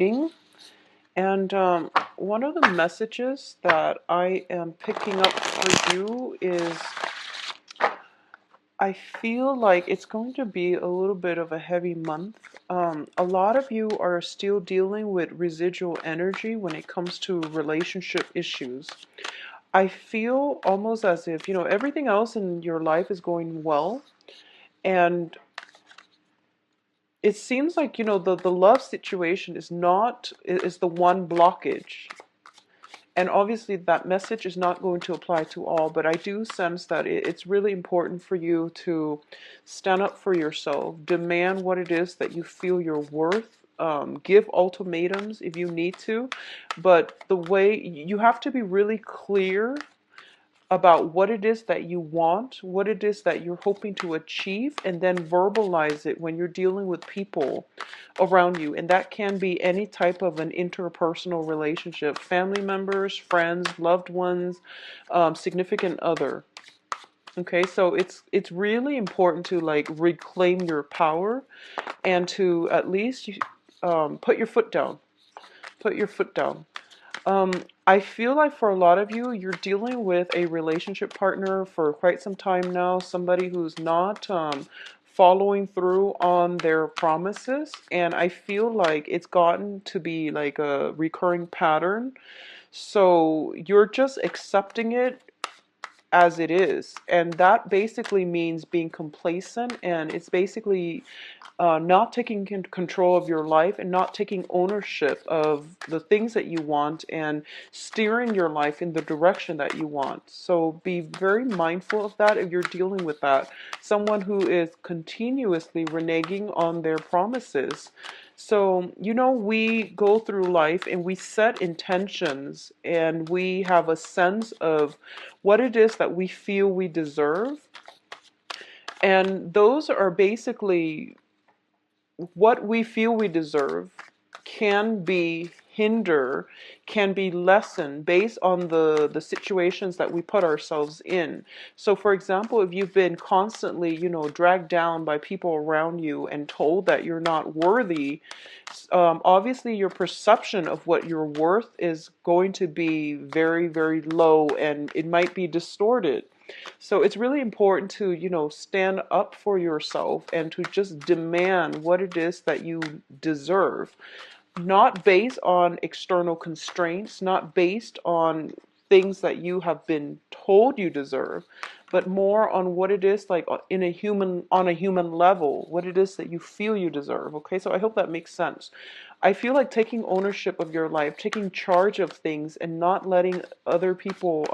reading. And one of the messages that I am picking up for you is I feel like it's going to be a little bit of a heavy month. A lot of you are still dealing with residual energy when it comes to relationship issues. I feel almost as if, everything else in your life is going well. And it seems like, the love situation is the one blockage. And obviously that message is not going to apply to all, but I do sense that it's really important for you to stand up for yourself, demand what it is that you feel you're worth, give ultimatums if you need to, but the way you have to be really clear about what it is that you want, what it is that you're hoping to achieve, and then verbalize it when you're dealing with people around you. And that can be any type of an interpersonal relationship, family members, friends, loved ones, significant other. Okay, so it's really important to like reclaim your power and to at least put your foot down. Put your foot down. I feel like for a lot of you, you're dealing with a relationship partner for quite some time now, somebody who's not following through on their promises, and I feel like it's gotten to be like a recurring pattern. So you're just accepting it as it is, and that basically means being complacent, and it's basically not taking control of your life and not taking ownership of the things that you want and steering your life in the direction that you want. So be very mindful of that if you're dealing with that. Someone who is continuously reneging on their promises. So, we go through life and we set intentions and we have a sense of what it is that we feel we deserve. And those are basically what we feel we deserve can be can be lessened based on the situations that we put ourselves in. So for example, if you've been constantly, dragged down by people around you and told that you're not worthy, obviously your perception of what you're worth is going to be very, very low, and it might be distorted. So it's really important to, stand up for yourself and to just demand what it is that you deserve, not based on external constraints, not based on things that you have been told you deserve, but more on what it is like on a human level, what it is that you feel you deserve. Okay, so I hope that makes sense. I feel like taking ownership of your life, taking charge of things, and not letting other people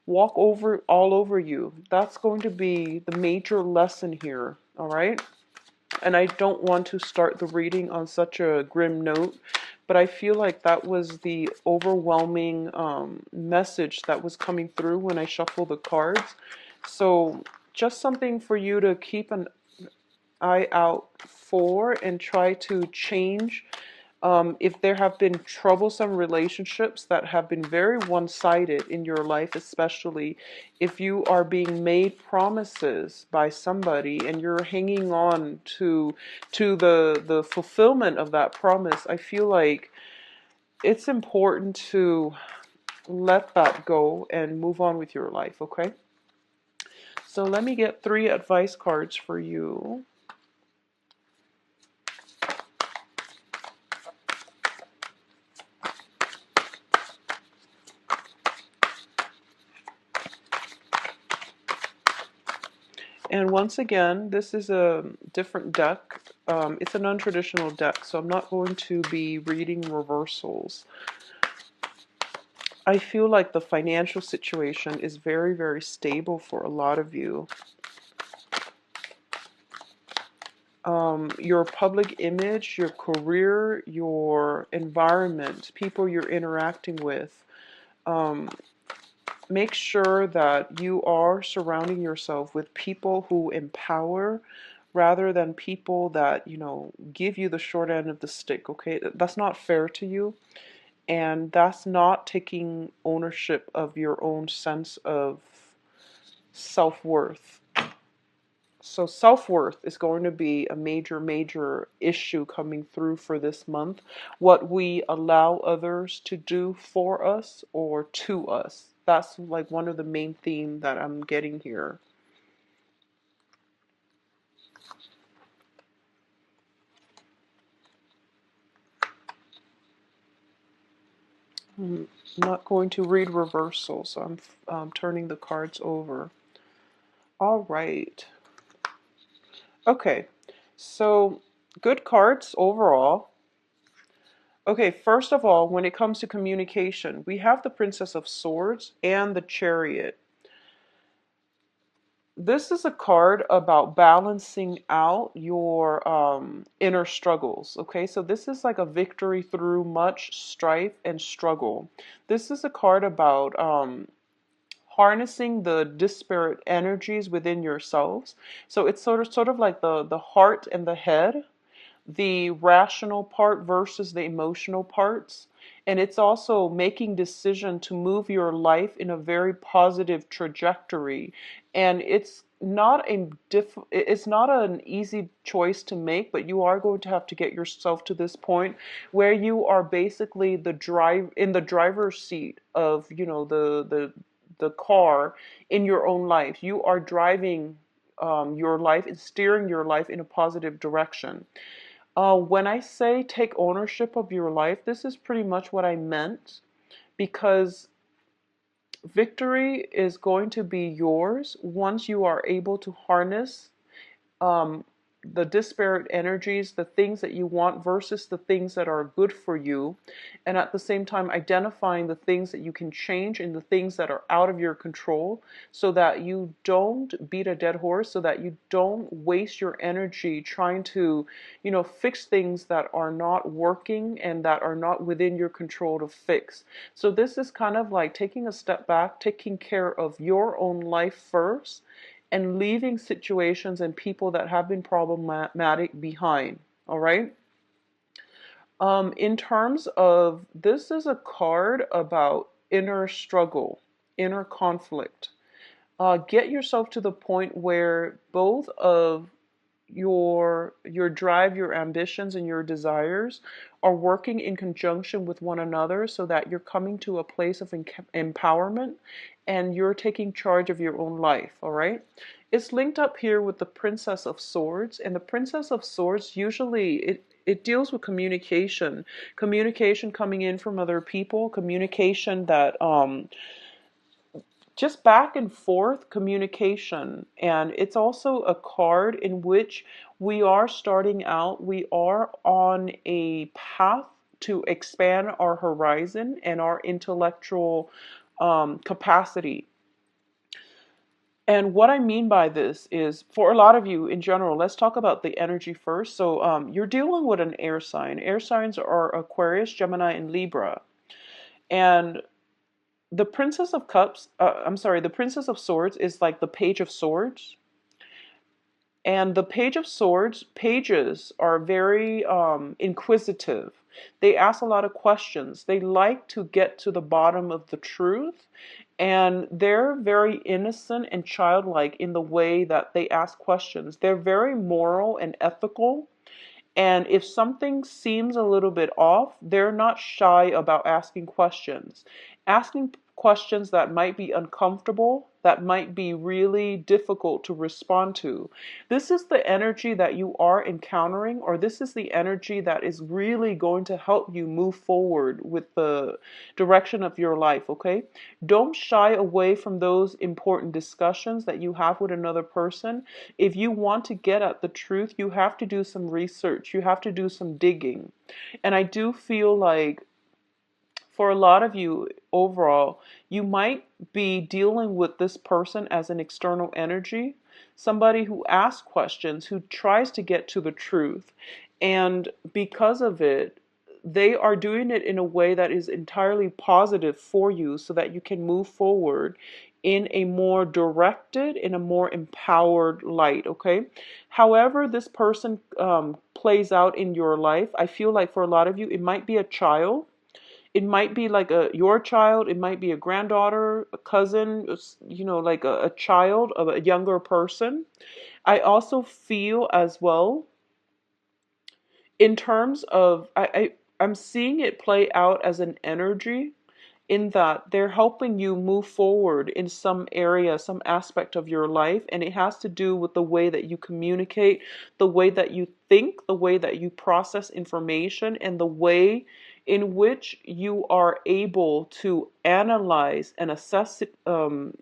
walk over all over you. That's going to be the major lesson here. All right. And I don't want to start the reading on such a grim note, but I feel like that was the overwhelming message that was coming through when I shuffled the cards. So just something for you to keep an eye out for and try to change. If there have been troublesome relationships that have been very one-sided in your life, especially if you are being made promises by somebody and you're hanging on to the fulfillment of that promise, I feel like it's important to let that go and move on with your life, okay? So let me get 3 advice cards for you. And once again, this is a different deck. It's a non-traditional deck, so I'm not going to be reading reversals. I feel like the financial situation is very, very stable for a lot of you. Your public image, your career, your environment, people you're interacting with. Make sure that you are surrounding yourself with people who empower rather than people that, give you the short end of the stick, okay? That's not fair to you, and that's not taking ownership of your own sense of self-worth. So self-worth is going to be a major, major issue coming through for this month. What we allow others to do for us or to us. That's like one of the main themes that I'm getting here. I'm not going to read reversal, so I'm turning the cards over. All right. Okay. So good cards overall. Okay, first of all, when it comes to communication, we have the Princess of Swords and the Chariot. This is a card about balancing out your inner struggles. Okay, so this is like a victory through much strife and struggle. This is a card about harnessing the disparate energies within yourselves. So it's sort of like the heart and the head, the rational part versus the emotional parts. And it's also making decision to move your life in a very positive trajectory. And it's not an easy choice to make, but you are going to have to get yourself to this point where you are basically in the driver's seat of, the car in your own life. You are driving your life and steering your life in a positive direction. When I say take ownership of your life, this is pretty much what I meant, because victory is going to be yours once you are able to harness um, the disparate energies, the things that you want versus the things that are good for you, and at the same time identifying the things that you can change and the things that are out of your control, so that you don't beat a dead horse, so that you don't waste your energy trying to, fix things that are not working and that are not within your control to fix. So this is kind of like taking a step back, taking care of your own life first, and leaving situations and people that have been problematic behind. All right. In terms of, this is a card about inner struggle, inner conflict. Get yourself to the point where both of your drive, your ambitions, and your desires are working in conjunction with one another, so that you're coming to a place of empowerment and you're taking charge of your own life. All right. It's linked up here with the Princess of Swords, and the Princess of Swords usually it deals with communication coming in from other people, communication that just back and forth communication. And it's also a card in which we are starting out, we are on a path to expand our horizon and our intellectual capacity. And what I mean by this is, for a lot of you in general, let's talk about the energy first. So you're dealing with an air sign. Air signs are Aquarius, Gemini, and Libra. And the Princess of Cups, the Princess of Swords is like the Page of Swords. And the Page of Swords, pages are very inquisitive. They ask a lot of questions. They like to get to the bottom of the truth. And they're very innocent and childlike in the way that they ask questions. They're very moral and ethical. And if something seems a little bit off, they're not shy about asking questions. Asking questions that might be uncomfortable, that might be really difficult to respond to. This is the energy that you are encountering, or this is the energy that is really going to help you move forward with the direction of your life, okay? Don't shy away from those important discussions that you have with another person. If you want to get at the truth, you have to do some research. You have to do some digging. And I do feel like for a lot of you overall, you might be dealing with this person as an external energy, somebody who asks questions, who tries to get to the truth. And because of it, they are doing it in a way that is entirely positive for you, so that you can move forward in a more directed, in a more empowered light, okay? However this person plays out in your life, I feel like for a lot of you, it might be a child. It might be like your child. It might be a granddaughter, a cousin, like a child of a younger person. I also feel as well in terms of I'm seeing it play out as an energy in that they're helping you move forward in some area, some aspect of your life, and it has to do with the way that you communicate, the way that you think, the way that you process information, and the way in which you are able to analyze and assess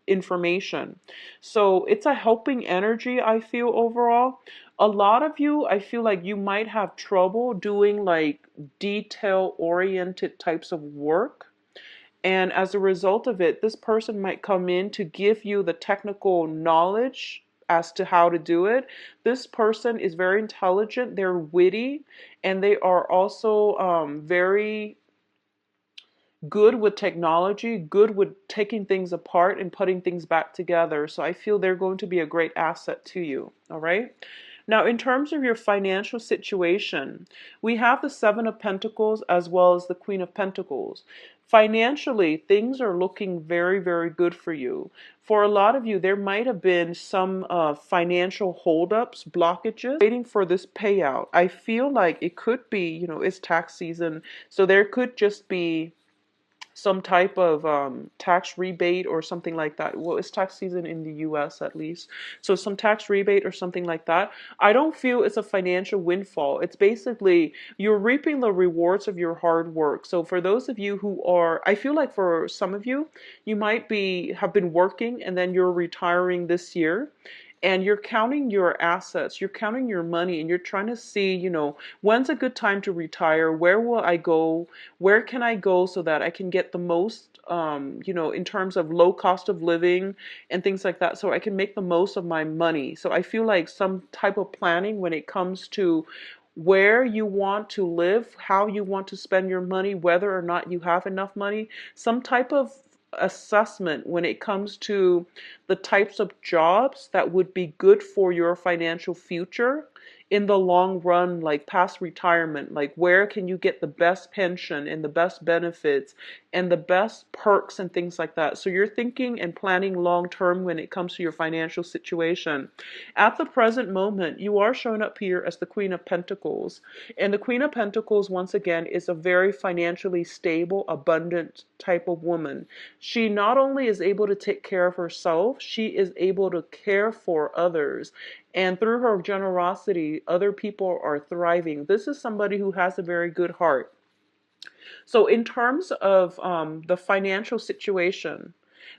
information. So it's a helping energy, I feel, overall. A lot of you, I feel like you might have trouble doing like detail oriented types of work. And as a result of it, this person might come in to give you the technical knowledge as to how to do it. This person is very intelligent, they're witty, and they are also very good with technology, good with taking things apart and putting things back together. So I feel they're going to be a great asset to you. All right. Now, in terms of your financial situation, we have the Seven of Pentacles as well as the Queen of Pentacles. Financially, things are looking very, very good for you. For a lot of you, there might have been some financial holdups, blockages, waiting for this payout. I feel like it could be, it's tax season, so there could just be some type of tax rebate or something like that. Well, it's tax season in the US at least. So some tax rebate or something like that. I don't feel it's a financial windfall. It's basically you're reaping the rewards of your hard work. So for those of you who are, I feel like for some of you, you might have been working and then you're retiring this year. And you're counting your assets, you're counting your money, and you're trying to see, when's a good time to retire? Where will I go? Where can I go so that I can get the most, in terms of low cost of living and things like that, so I can make the most of my money. So I feel like some type of planning when it comes to where you want to live, how you want to spend your money, whether or not you have enough money, some type of assessment when it comes to the types of jobs that would be good for your financial future in the long run, like past retirement, like where can you get the best pension and the best benefits and the best perks and things like that. So you're thinking and planning long term when it comes to your financial situation. At the present moment, you are showing up here as the Queen of Pentacles. And the Queen of Pentacles, once again, is a very financially stable, abundant type of woman. She not only is able to take care of herself, she is able to care for others. And through her generosity, other people are thriving. This is somebody who has a very good heart. So in terms of the financial situation,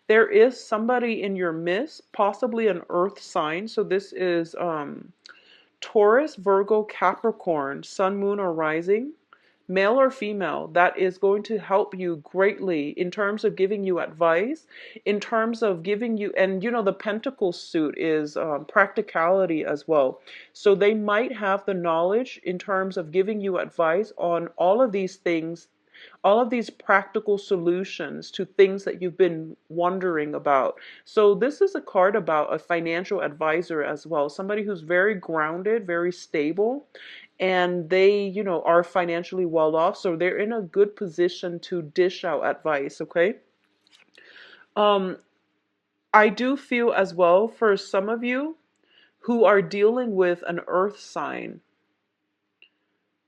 there is somebody in your midst, possibly an earth sign. So this is Taurus, Virgo, Capricorn, Sun, Moon, or Rising, male or female, that is going to help you greatly in terms of giving you advice, in terms of giving you, and the Pentacle suit is practicality as well. So they might have the knowledge in terms of giving you advice on all of these things, all of these practical solutions to things that you've been wondering about. So this is a card about a financial advisor as well, somebody who's very grounded, very stable, and they, are financially well off, so they're in a good position to dish out advice, okay? Um, I do feel as well for some of you who are dealing with an earth sign,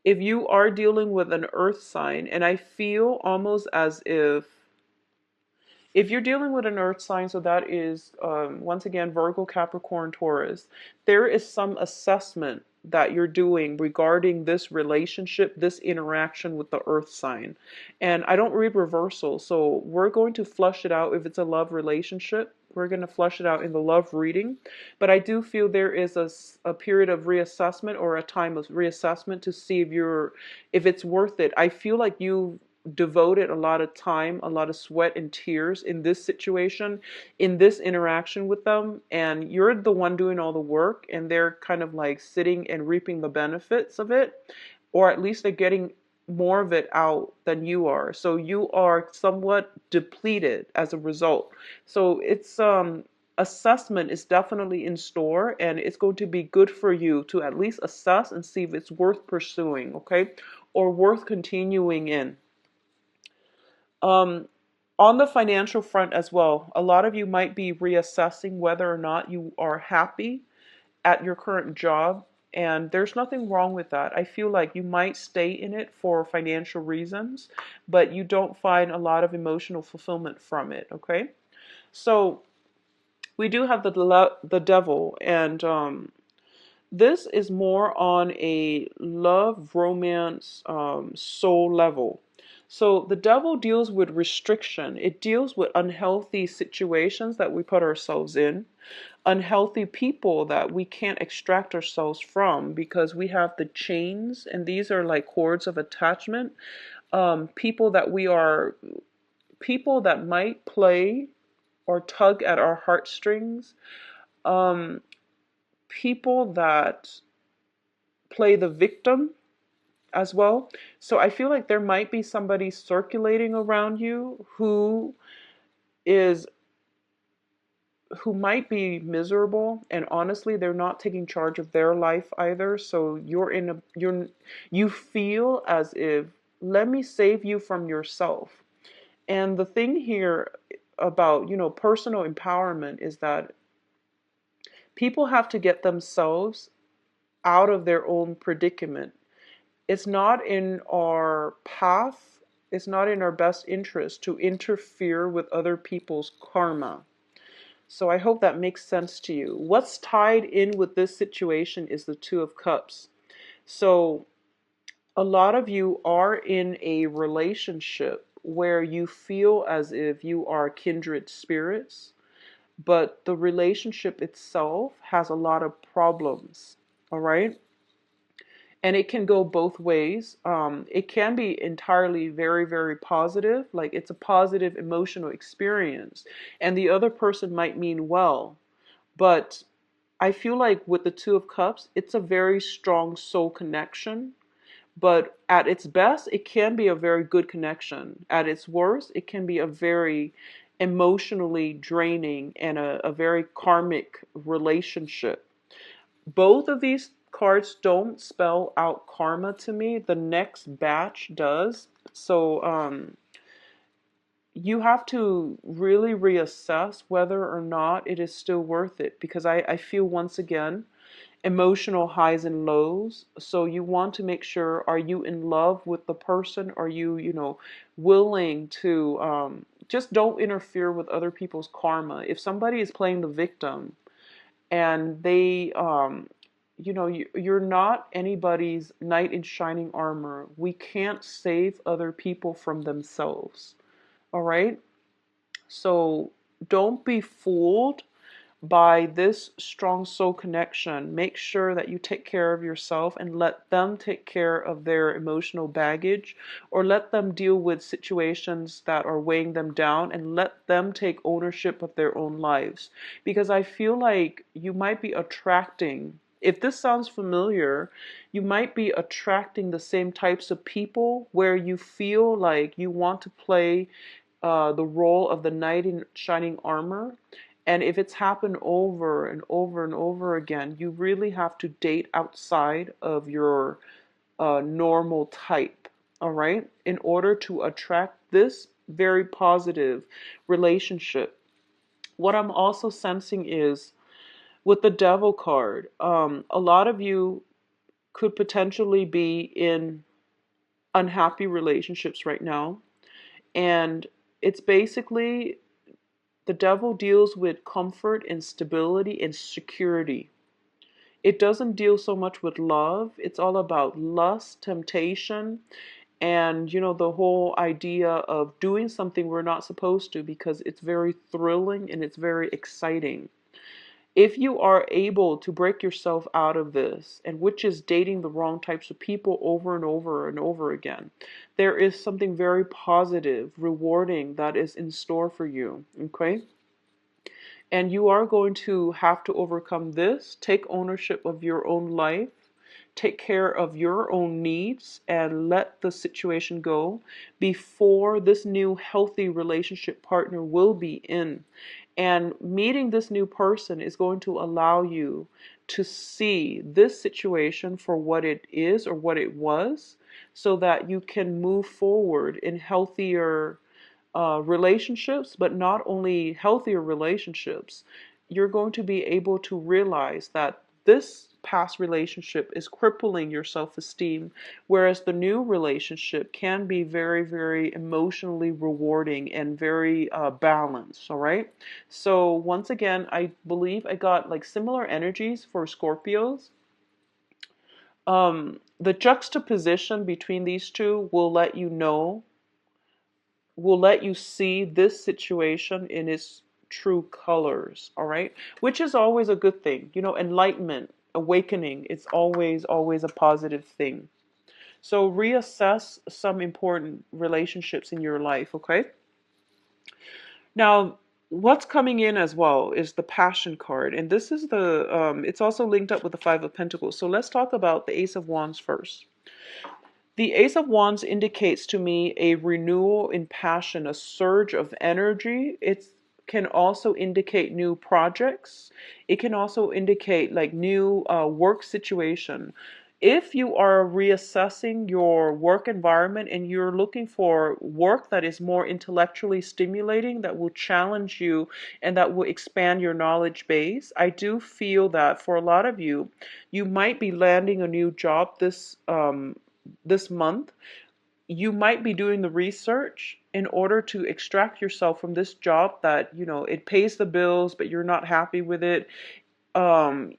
if you are dealing with an earth sign, and I feel almost as if you're dealing with an earth sign, so that is, once again, Virgo, Capricorn, Taurus, there is some assessment that you're doing regarding this relationship, this interaction with the earth sign. And I don't read reversal, so we're going to flush it out if it's a love relationship. We're going to flush it out in the love reading. But I do feel there is a period of reassessment or a time of reassessment to see if it's worth it. I feel like you devoted a lot of time, a lot of sweat and tears in this situation, in this interaction with them, and you're the one doing all the work, and they're kind of like sitting and reaping the benefits of it, or at least they're getting more of it out than you are. So you are somewhat depleted as a result. So it's assessment is definitely in store, and it's going to be good for you to at least assess and see if it's worth pursuing, okay, or worth continuing in. Um, on the financial front as well, a lot of you might be reassessing whether or not you are happy at your current job, and there's nothing wrong with that. I feel like you might stay in it for financial reasons, but you don't find a lot of emotional fulfillment from it, okay? So we do have the devil, and this is more on a love, romance, soul level. So the devil deals with restriction. It deals with unhealthy situations that we put ourselves in, unhealthy people that we can't extract ourselves from because we have the chains, and these are like cords of attachment. People that we are, people that might play or tug at our heartstrings, um, people that play the victim as well. So I feel like there might be somebody circulating around you is who might be miserable, and honestly they're not taking charge of their life either. So you feel as if, let me save you from yourself. And the thing here about, personal empowerment is that people have to get themselves out of their own predicament. It's not in our path, it's not in our best interest to interfere with other people's karma. So I hope that makes sense to you. What's tied in with this situation is the Two of Cups. So a lot of you are in a relationship where you feel as if you are kindred spirits, but the relationship itself has a lot of problems. All right? And it can go both ways. It can be entirely very, very positive, like it's a positive emotional experience, and the other person might mean well. But I feel like with the Two of Cups, it's a very strong soul connection. But at its best, it can be a very good connection. At its worst, it can be a very emotionally draining and a very karmic relationship. Both of these cards don't spell out karma to me. The next batch does. So you have to really reassess whether or not it is still worth it, because I feel, once again, emotional highs and lows. So you want to make sure, are you in love with the person? Are you, willing to just don't interfere with other people's karma. If somebody is playing the victim and they you're not anybody's knight in shining armor. We can't save other people from themselves. All right? So don't be fooled by this strong soul connection. Make sure that you take care of yourself and let them take care of their emotional baggage, or let them deal with situations that are weighing them down, and let them take ownership of their own lives. Because I feel like you might be attracting, if this sounds familiar, you might be attracting the same types of people where you feel like you want to play the role of the knight in shining armor. And if it's happened over and over and over again, you really have to date outside of your normal type, all right, in order to attract this very positive relationship. What I'm also sensing is with the Devil card, a lot of you could potentially be in unhappy relationships right now. And it's basically, the devil deals with comfort and stability and security. It doesn't deal so much with love. It's all about lust, temptation, and the whole idea of doing something we're not supposed to, because it's very thrilling and it's very exciting. If you are able to break yourself out of this, and which is dating the wrong types of people over and over and over again, there is something very positive, rewarding that is in store for you. Okay? And you are going to have to overcome this, take ownership of your own life, take care of your own needs, and let the situation go before this new healthy relationship partner will be in. And meeting this new person is going to allow you to see this situation for what it is or what it was, so that you can move forward in healthier relationships. But not only healthier relationships, you're going to be able to realize that this past relationship is crippling your self-esteem, whereas the new relationship can be very, very emotionally rewarding and very balanced. All right. So once again, I believe I got like similar energies for Scorpios. The juxtaposition between these two will let you see this situation in its true colors, all right? Which is always a good thing. You know, enlightenment, awakening, it's always, always a positive thing. So reassess some important relationships in your life, okay? Now, what's coming in as well is the Passion card. And this is it's also linked up with the Five of Pentacles. So let's talk about the Ace of Wands first. The Ace of Wands indicates to me a renewal in passion, a surge of energy. It can also indicate new projects. It can also indicate like new work situation. If you are reassessing your work environment and you're looking for work that is more intellectually stimulating, that will challenge you and that will expand your knowledge base, I do feel that for a lot of you, you might be landing a new job this month. You might be doing the research in order to extract yourself from this job that, you know, it pays the bills, but you're not happy with it.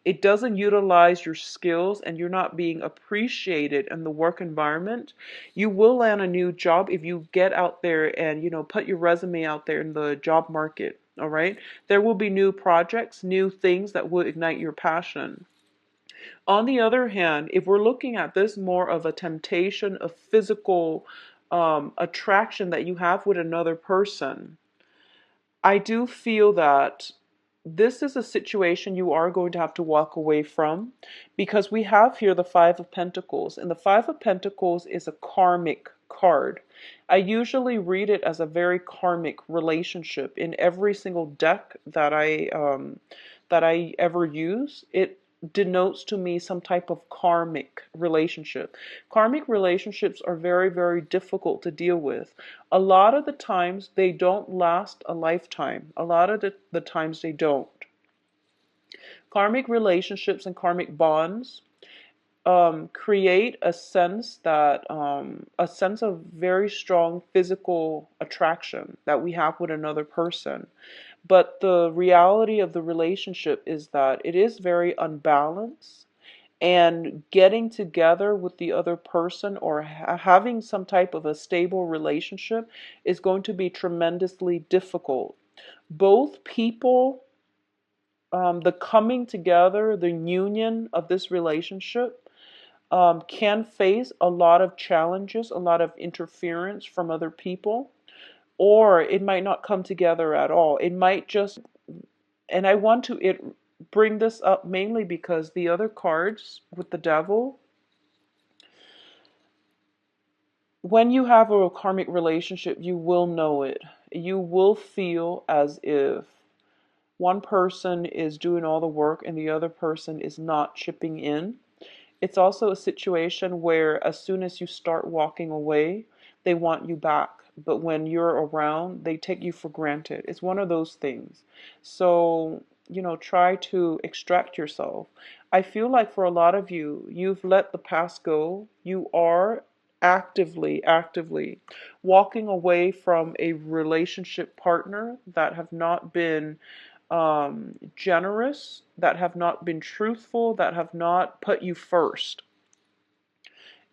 It doesn't utilize your skills and you're not being appreciated in the work environment. You will land a new job if you get out there and, you know, put your resume out there in the job market. All right. There will be new projects, new things that will ignite your passion. On the other hand, if we're looking at this more of a temptation, a physical attraction that you have with another person, I do feel that this is a situation you are going to have to walk away from, because we have here the Five of Pentacles, and the Five of Pentacles is a karmic card. I usually read it as a very karmic relationship in every single deck that I ever use. It denotes to me some type of karmic relationship. Karmic relationships are very, very difficult to deal with. A lot of the times they don't last a lifetime. A lot of the times they don't. Karmic relationships and karmic bonds create a sense of very strong physical attraction that we have with another person. But the reality of the relationship is that it is very unbalanced, and getting together with the other person or having some type of a stable relationship is going to be tremendously difficult. Both people, the coming together, the union of this relationship can face a lot of challenges, a lot of interference from other people, or it might not come together at all. It might just, and I want to bring this up mainly because the other cards with the devil, when you have a karmic relationship, you will know it. You will feel as if one person is doing all the work and the other person is not chipping in. It's also a situation where as soon as you start walking away, they want you back. But when you're around, they take you for granted. It's one of those things. So, you know, try to extract yourself. I feel like for a lot of you, you've let the past go. You are actively walking away from a relationship partner that have not been generous, that have not been truthful, that have not put you first.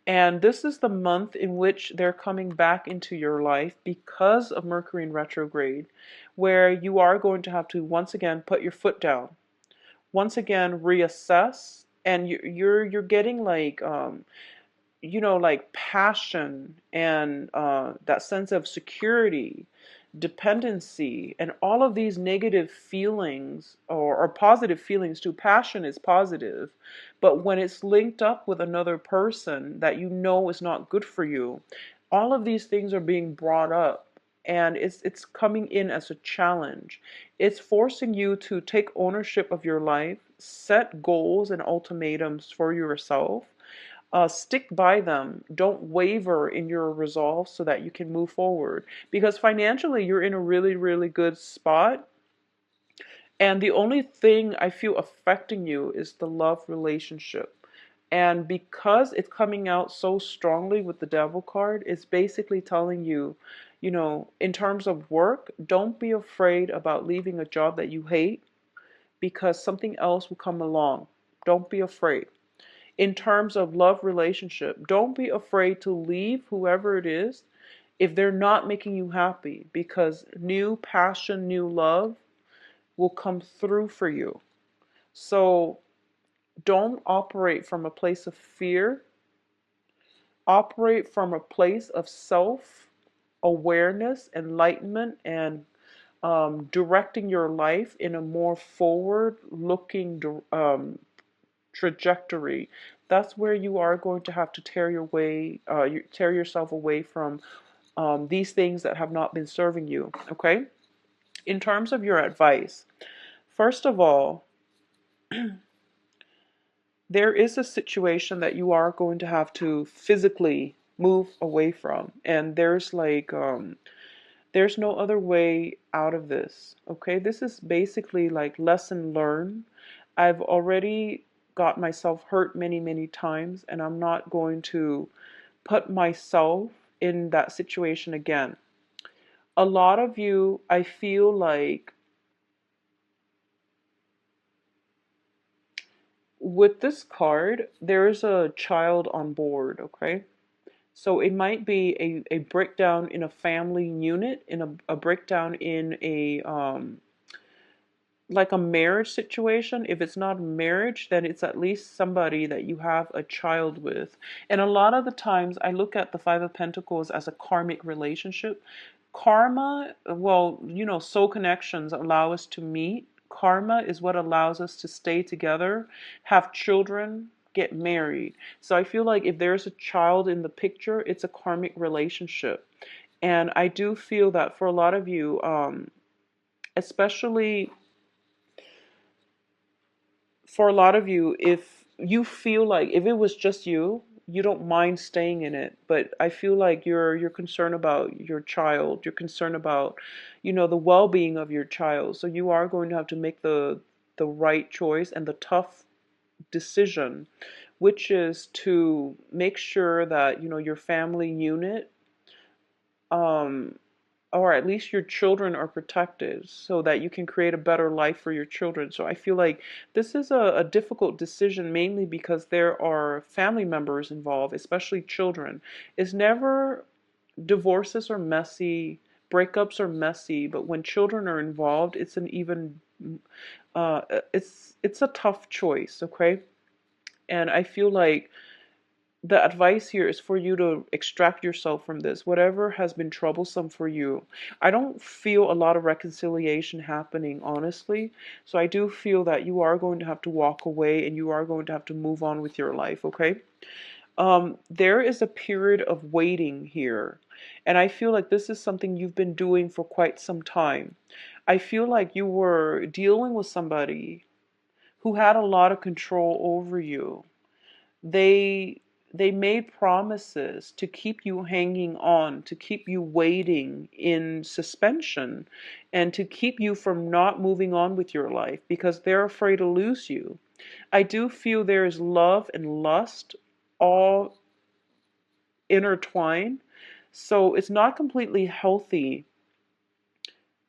And this is the month in which they're coming back into your life because of Mercury in retrograde, where you are going to have to once again put your foot down, once again reassess, and you're getting like you know, like passion and that sense of security, dependency, and all of these negative feelings or positive feelings too. Passion is positive, but when it's linked up with another person that you know is not good for you, all of these things are being brought up. And it's coming in as a challenge. It's forcing you to take ownership of your life, set goals and ultimatums for yourself, stick by them. Don't waver in your resolve so that you can move forward. Because financially, you're in a really, really good spot. And the only thing I feel affecting you is the love relationship. And because it's coming out so strongly with the devil card, it's basically telling you, in terms of work, don't be afraid about leaving a job that you hate because something else will come along. Don't be afraid. In terms of love relationship, don't be afraid to leave whoever it is if they're not making you happy, because new passion, new love will come through for you. So don't operate from a place of fear. Operate from a place of self awareness, enlightenment, and directing your life in a more forward looking trajectory. That's where you are going to have to tear yourself away from these things that have not been serving you. Okay? In terms of your advice, first of all, there is a situation that you are going to have to physically move away from, and there's no other way out of this. Okay, this is basically like lesson learned. I've already got myself hurt many times, and I'm not going to put myself in that situation again. A lot of you, I feel like, with this card, there's a child on board, okay? So it might be a breakdown in a family unit, in a breakdown in a like a marriage situation. If it's not marriage, then it's at least somebody that you have a child with. And a lot of the times I look at the Five of Pentacles as a karmic relationship. Karma, well, soul connections allow us to meet. Karma is what allows us to stay together, have children, get married. So I feel like if there's a child in the picture, it's a karmic relationship. And I do feel that for a lot of you, especially for a lot of you, if you feel like if it was just you, you don't mind staying in it. But I feel like you're concerned about your child. You're concerned about, the well-being of your child. So you are going to have to make the right choice and the tough decision, which is to make sure that, your family unit, um, or at least your children, are protected so that you can create a better life for your children. So I feel like this is a difficult decision, mainly because there are family members involved, especially children. It's never, divorces are messy, breakups are messy, but when children are involved, it's an even uh, it's a tough choice, okay? And I feel like the advice here is for you to extract yourself from this, whatever has been troublesome for you. I don't feel a lot of reconciliation happening, honestly. So I do feel that you are going to have to walk away and you are going to have to move on with your life, okay? There is a period of waiting here. And I feel like this is something you've been doing for quite some time. I feel like you were dealing with somebody who had a lot of control over you. They they made promises to keep you hanging on, to keep you waiting in suspension, and to keep you from not moving on with your life because they're afraid to lose you. I do feel there is love and lust all intertwined, so it's not completely healthy,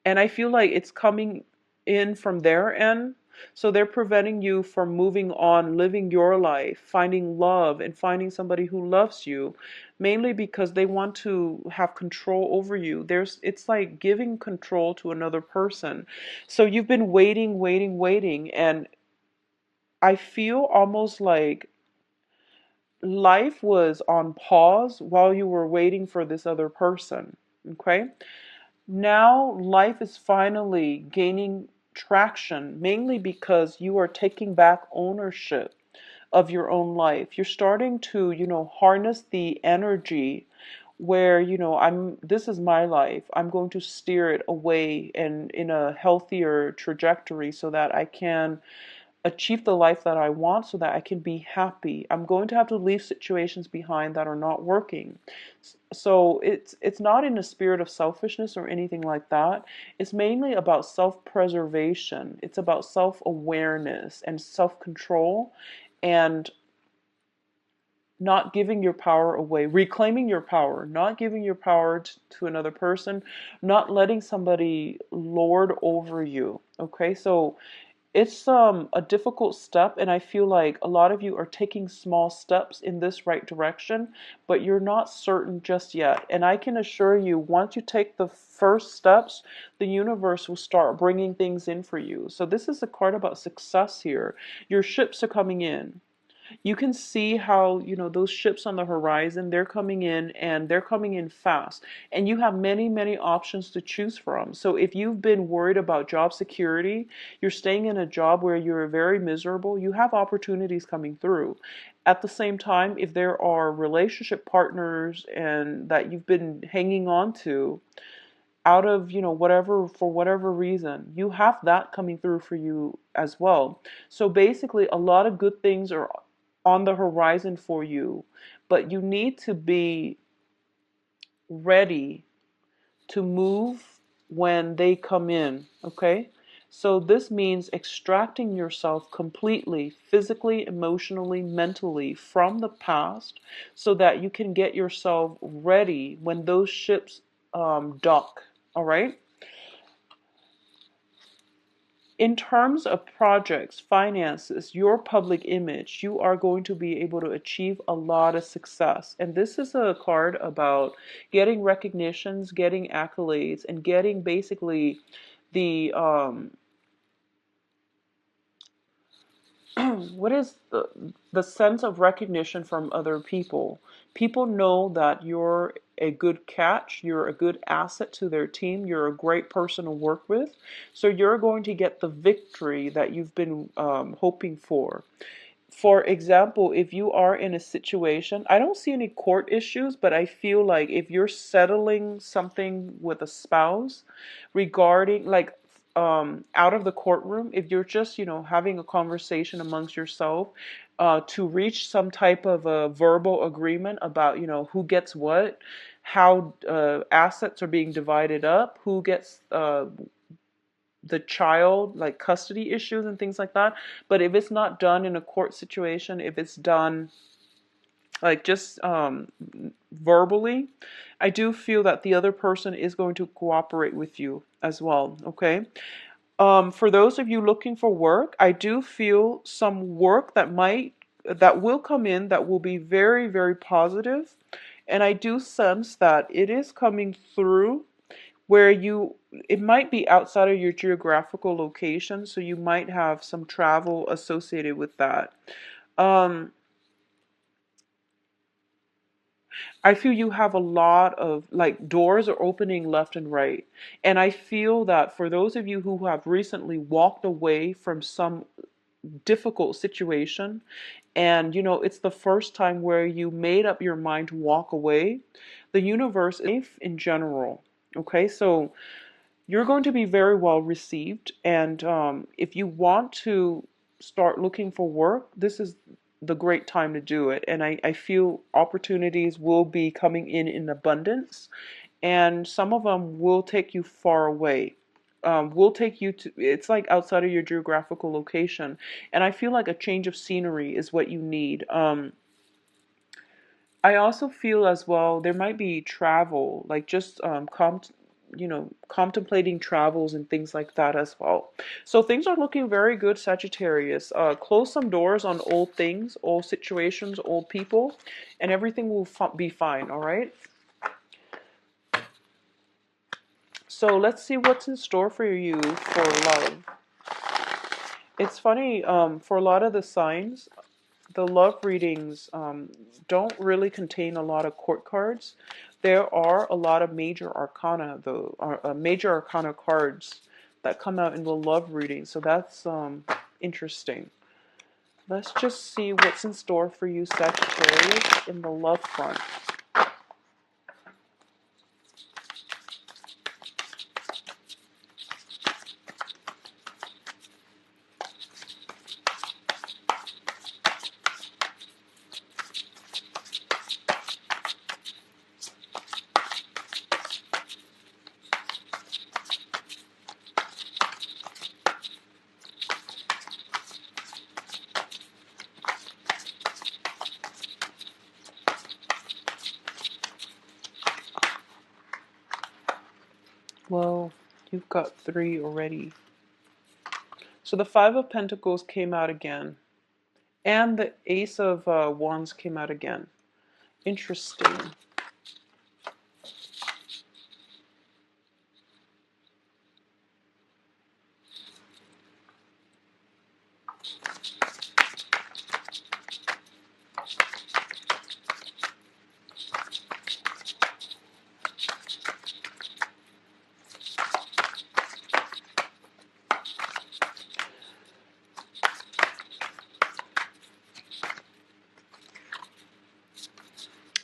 and I feel like it's coming in from their end. So they're preventing you from moving on, living your life, finding love, and finding somebody who loves you, mainly because they want to have control over you. It's like giving control to another person. So you've been waiting, and I feel almost like life was on pause while you were waiting for this other person. Okay? Now life is finally gaining traction, mainly because you are taking back ownership of your own life. You're starting to, harness the energy where, this is my life. I'm going to steer it away and in a healthier trajectory so that I can achieve the life that I want so that I can be happy. I'm going to have to leave situations behind that are not working. So it's not in a spirit of selfishness or anything like that. It's mainly about self-preservation. It's about self-awareness and self-control, and not giving your power away, reclaiming your power, not giving your power to another person, not letting somebody lord over you. Okay, so it's a difficult step, and I feel like a lot of you are taking small steps in this right direction, but you're not certain just yet. And I can assure you, once you take the first steps, the universe will start bringing things in for you. So this is a card about success here. Your ships are coming in. You can see how, those ships on the horizon, they're coming in, and they're coming in fast. And you have many, many options to choose from. So if you've been worried about job security, you're staying in a job where you're very miserable, you have opportunities coming through. At the same time, if there are relationship partners and that you've been hanging on to out of, whatever, for whatever reason, you have that coming through for you as well. So basically, a lot of good things are on the horizon for you, but you need to be ready to move when they come in, okay? So this means extracting yourself completely, physically, emotionally, mentally from the past so that you can get yourself ready when those ships dock, all right? In terms of projects, finances, your public image, you are going to be able to achieve a lot of success. And this is a card about getting recognitions, getting accolades, and getting basically the what is the sense of recognition from other people. People know that you're a good catch, you're a good asset to their team, you're a great person to work with. So you're going to get the victory that you've been hoping for. For example, if you are in a situation, I don't see any court issues, but I feel like if you're settling something with a spouse regarding, like, out of the courtroom, if you're just, having a conversation amongst yourself, to reach some type of a verbal agreement about, who gets what, how assets are being divided up, who gets the child, like custody issues and things like that. But if it's not done in a court situation, if it's done like just verbally, I do feel that the other person is going to cooperate with you as well, okay? For those of you looking for work, I do feel some work that will come in that will be very, very positive. And I do sense that it is coming through where it might be outside of your geographical location, so you might have some travel associated with that. Um, I feel you have a lot of, like, doors are opening left and right. And I feel that for those of you who have recently walked away from some difficult situation, and it's the first time where you made up your mind to walk away, the universe is safe in general. Okay, so you're going to be very well received. And if you want to start looking for work, this is the great time to do it. And I feel opportunities will be coming in abundance, and some of them will take you far away. Will take you to, it's like outside of your geographical location. And I feel like a change of scenery is what you need. I also feel as well there might be travel, like just contemplating travels and things like that as well. So things are looking very good, Sagittarius. Close some doors on old things, old situations, old people, and everything will be fine. All right. So let's see what's in store for you for love. It's funny, for a lot of the signs, the love readings don't really contain a lot of court cards. There are a lot of major arcana, though, major arcana cards that come out in the love reading. So that's interesting. Let's just see what's in store for you, Sagittarius, in the love front. Well, you've got 3 already. So the Five of Pentacles came out again. And the Ace of Wands came out again. Interesting.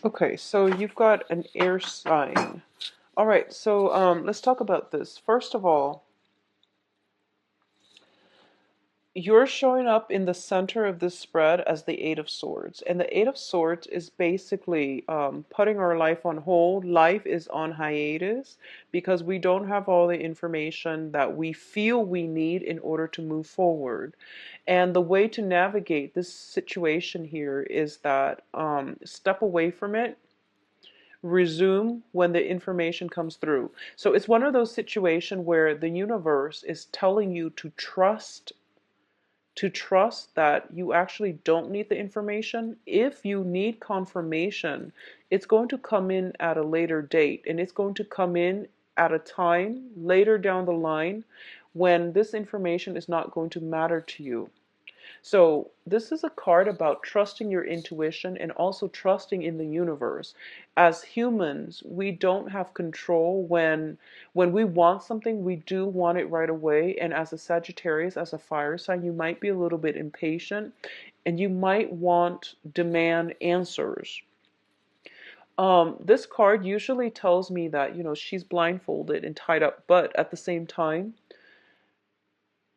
Okay, so you've got an air sign. All right, so let's talk about this. First of all, you're showing up in the center of this spread as the Eight of Swords. And the Eight of Swords is basically putting our life on hold. Life is on hiatus because we don't have all the information that we feel we need in order to move forward. And the way to navigate this situation here is that step away from it, resume when the information comes through. So it's one of those situations where the universe is telling you to trust that you actually don't need the information. If you need confirmation, it's going to come in at a later date, and it's going to come in at a time later down the line when this information is not going to matter to you. So this is a card about trusting your intuition and also trusting in the universe. As humans, we don't have control when we want something, we do want it right away. And as a Sagittarius, as a fire sign, you might be a little bit impatient and you might demand answers. This card usually tells me that, she's blindfolded and tied up, but at the same time,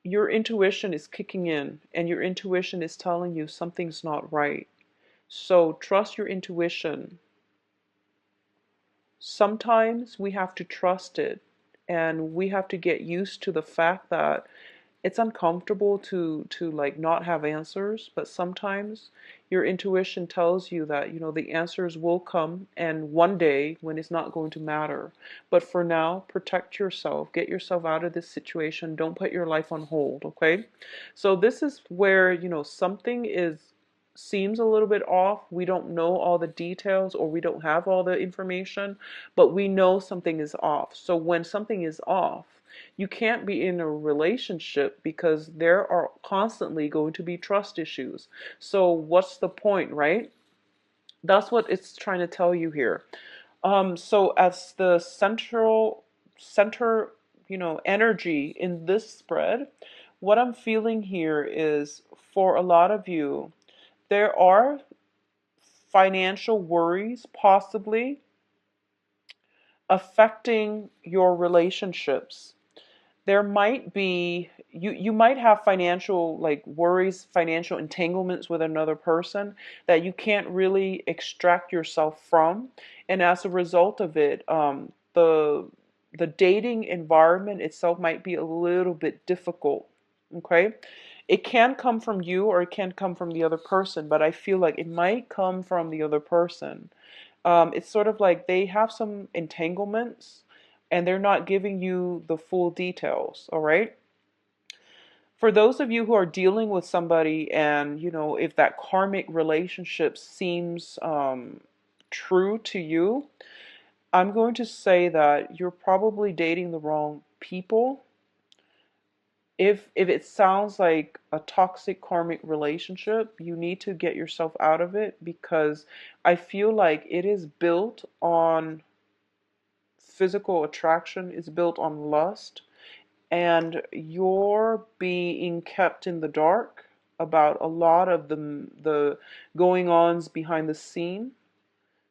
your intuition is kicking in and your intuition is telling you something's not right. So trust your intuition. Sometimes we have to trust it and we have to get used to the fact that it's uncomfortable to like not have answers, but sometimes your intuition tells you that the answers will come and one day when it's not going to matter. But for now, protect yourself, get yourself out of this situation, don't put your life on hold. Okay, so this is where something is seems a little bit off. We don't know all the details or we don't have all the information, but we know something is off. So when something is off, you can't be in a relationship because there are constantly going to be trust issues. So what's the point, right? That's what it's trying to tell you here. So as the center, energy in this spread, what I'm feeling here is for a lot of you, there are financial worries possibly affecting your relationships. There might be you might have financial like worries, financial entanglements with another person that you can't really extract yourself from, and as a result of it, the dating environment itself might be a little bit difficult. Okay, it can come from you or it can come from the other person, but I feel like it might come from the other person. It's sort of like they have some entanglements and they're not giving you the full details, all right? For those of you who are dealing with somebody and, if that karmic relationship seems true to you, I'm going to say that you're probably dating the wrong people. If it sounds like a toxic karmic relationship, you need to get yourself out of it because I feel like it is built on physical attraction, is built on lust, and you're being kept in the dark about a lot of the going ons behind the scene.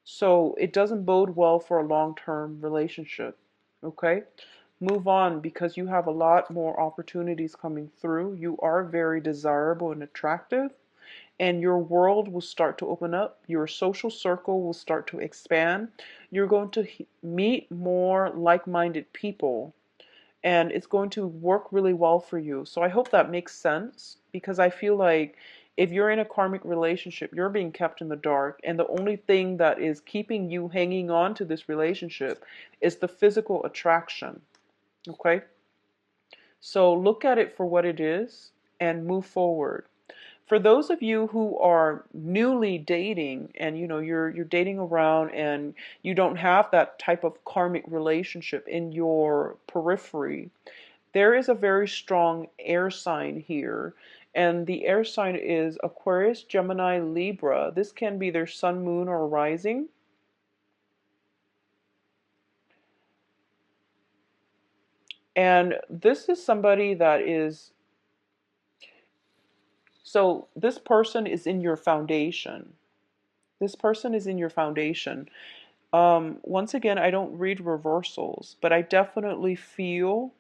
So it doesn't bode well for a long-term relationship. Okay? Move on because you have a lot more opportunities coming through. You are very desirable and attractive, and your world will start to open up. Your social circle will start to expand. You're going to meet more like-minded people, and it's going to work really well for you. So I hope that makes sense because I feel like if you're in a karmic relationship, you're being kept in the dark, and the only thing that is keeping you hanging on to this relationship is the physical attraction. Okay? So look at it for what it is and move forward. For those of you who are newly dating and you're dating around and you don't have that type of karmic relationship in your periphery, there is a very strong air sign here. And the air sign is Aquarius, Gemini, Libra. This can be their sun, moon, or rising. And this is somebody that is, so this person is in your foundation. This person is in your foundation. Once again, I don't read reversals, but I definitely feel,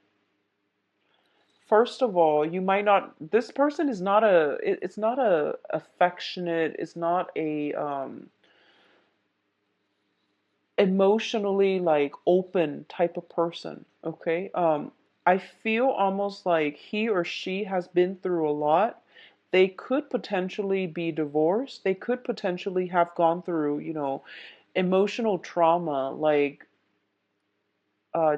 first of all, you might not, this person is not it's not a affectionate, it's not a, emotionally like open type of person. Okay. I feel almost like he or she has been through a lot. They could potentially be divorced. They could potentially have gone through, emotional trauma, like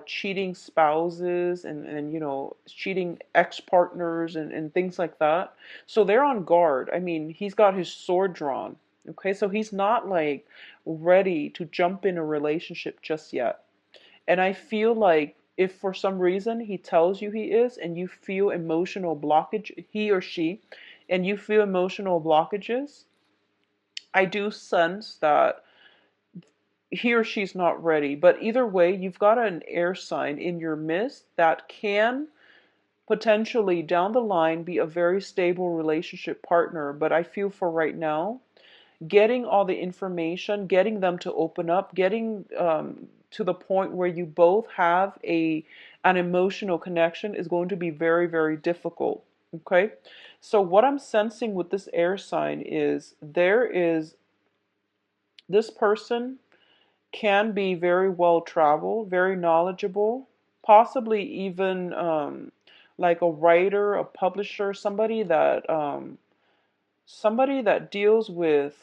cheating spouses and cheating ex-partners and things like that. So they're on guard. I mean, he's got his sword drawn. Okay, so he's not like ready to jump in a relationship just yet. And I feel like if for some reason he tells you he is and you feel emotional blockage, he or she, and you feel emotional blockages, I do sense that he or she's not ready. But either way, you've got an air sign in your midst that can potentially down the line be a very stable relationship partner. But I feel for right now, getting all the information, getting them to open up, getting to the point where you both have an emotional connection is going to be very, very difficult. Okay? So what I'm sensing with this air sign is this person can be very well traveled, very knowledgeable, possibly even like a writer, a publisher, somebody that deals with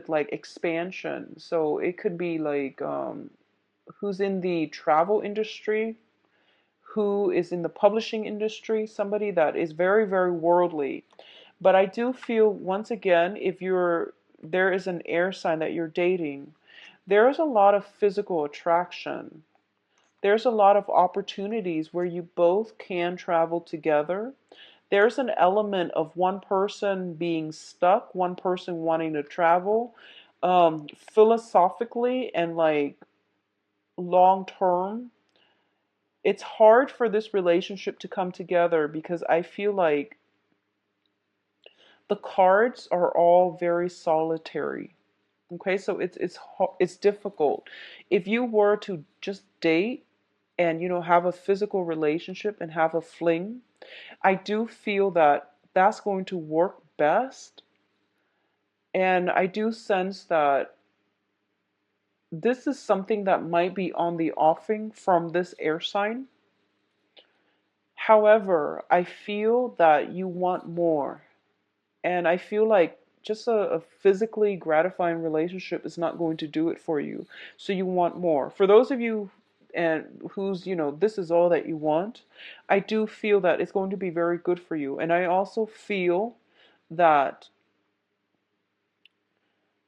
like expansion. So it could be like who's in the travel industry, who is in the publishing industry, somebody that is very, very worldly. But I do feel, once again, if there is an air sign that you're dating, there is a lot of physical attraction. There's a lot of opportunities where you both can travel together. There's an element of one person being stuck, one person wanting to travel. Philosophically and like long term, it's hard for this relationship to come together because I feel like the cards are all very solitary. Okay, so it's difficult. If you were to just date and have a physical relationship and have a fling, I do feel that that's going to work best. And I do sense that this is something that might be on the offing from this air sign. However, I feel that you want more. And I feel like just a physically gratifying relationship is not going to do it for you. So you want more. For those of you and who's, this is all that you want, I do feel that it's going to be very good for you. And I also feel that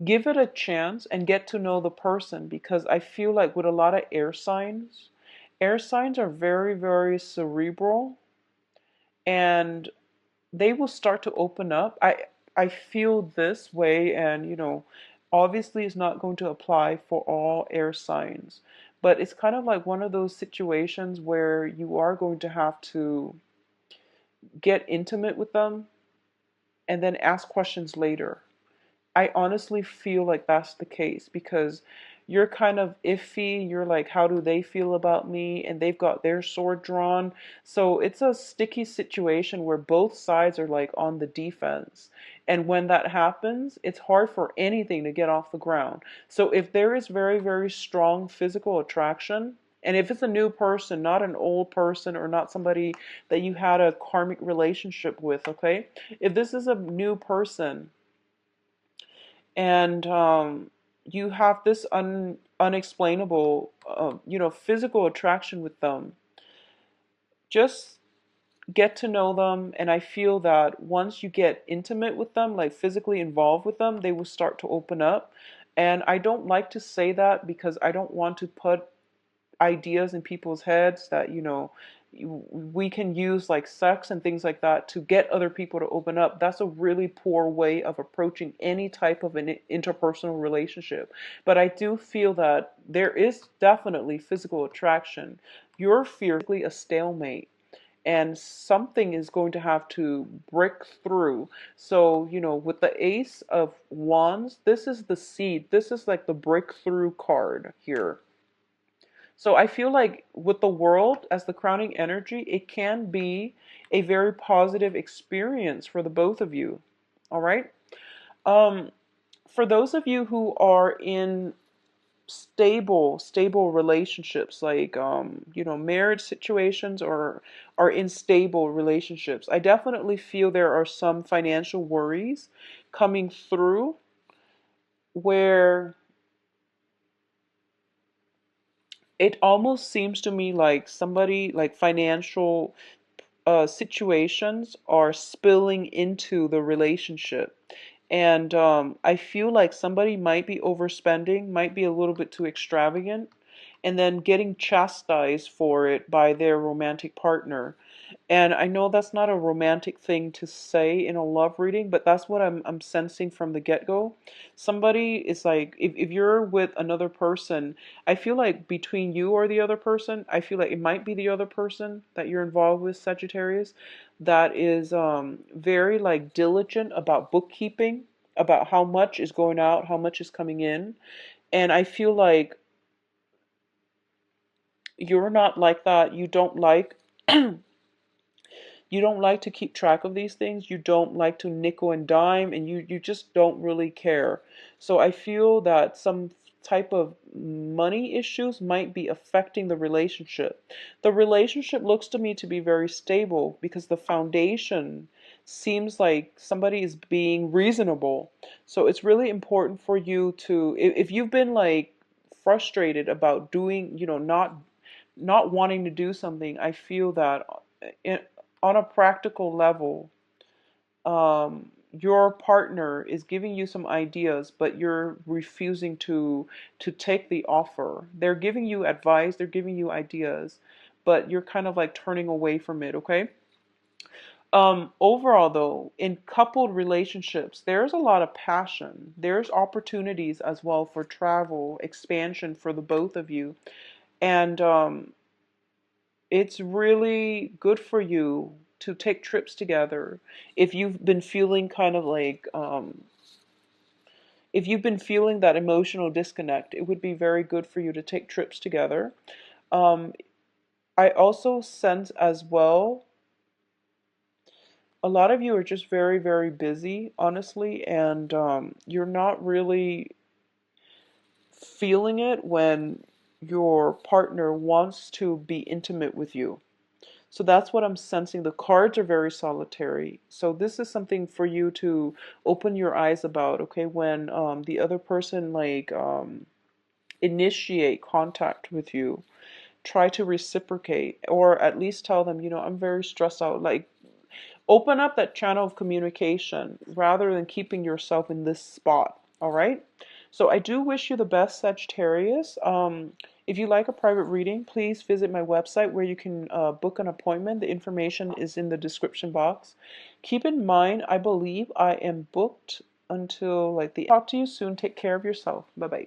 give it a chance and get to know the person, because I feel like with a lot of air signs are very, very cerebral, and they will start to open up. I feel this way, and obviously it's not going to apply for all air signs, but it's kind of like one of those situations where you are going to have to get intimate with them and then ask questions later. I honestly feel like that's the case because you're kind of iffy. You're like, how do they feel about me? And they've got their sword drawn. So it's a sticky situation where both sides are like on the defense. And when that happens, it's hard for anything to get off the ground. So if there is very, very strong physical attraction, and if it's a new person, not an old person or not somebody that you had a karmic relationship with, okay? If this is a new person, and you have this unexplainable, physical attraction with them. Just get to know them, and I feel that once you get intimate with them, like physically involved with them, they will start to open up. And I don't like to say that because I don't want to put ideas in people's heads that, we can use like sex and things like that to get other people to open up. That's a really poor way of approaching any type of an interpersonal relationship. But I do feel that there is definitely physical attraction. You're physically a stalemate, and something is going to have to break through. So, with the Ace of Wands, this is the seed. This is like the breakthrough card here. So I feel like with the World as the crowning energy, it can be a very positive experience for the both of you. All right. Um, for those of you who are in stable relationships, like marriage situations, or are in stable relationships, I definitely feel there are some financial worries coming through, where it almost seems to me like somebody, like financial situations are spilling into the relationship. And I feel like somebody might be overspending, might be a little bit too extravagant, and then getting chastised for it by their romantic partner. And I know that's not a romantic thing to say in a love reading, but that's what I'm sensing from the get-go. Somebody is like, if you're with another person, I feel like between you or the other person, I feel like it might be the other person that you're involved with, Sagittarius, that is very like diligent about bookkeeping, about how much is going out, how much is coming in. And I feel like you're not like that. You don't like you don't like to keep track of these things. You don't like to nickel and dime, and you just don't really care. So I feel that some type of money issues might be affecting the relationship. The relationship looks to me to be very stable because the foundation seems like somebody is being reasonable. So it's really important for you to, if you've been like frustrated about doing, not wanting to do something, I feel that in, on a practical level, your partner is giving you some ideas, but you're refusing to take the offer. They're giving you advice, they're giving you ideas, but you're kind of like turning away from it, okay? Overall, though, in coupled relationships, there's a lot of passion. There's opportunities as well for travel, expansion for the both of you. And it's really good for you to take trips together. If you've been feeling kind of like, if you've been feeling that emotional disconnect, it would be very good for you to take trips together. Um, I also sense as well, a lot of you are just very, very busy, honestly, and you're not really feeling it when your partner wants to be intimate with you. So that's what I'm sensing. The cards are very solitary. So this is something for you to open your eyes about, okay? When the other person like initiate contact with you, try to reciprocate, or at least tell them, I'm very stressed out. Like, open up that channel of communication rather than keeping yourself in this spot. All right. So I do wish you the best, Sagittarius. If you like a private reading, please visit my website where you can book an appointment. The information is in the description box. Keep in mind, I believe I am booked until like the. Talk to you soon. Take care of yourself. Bye bye.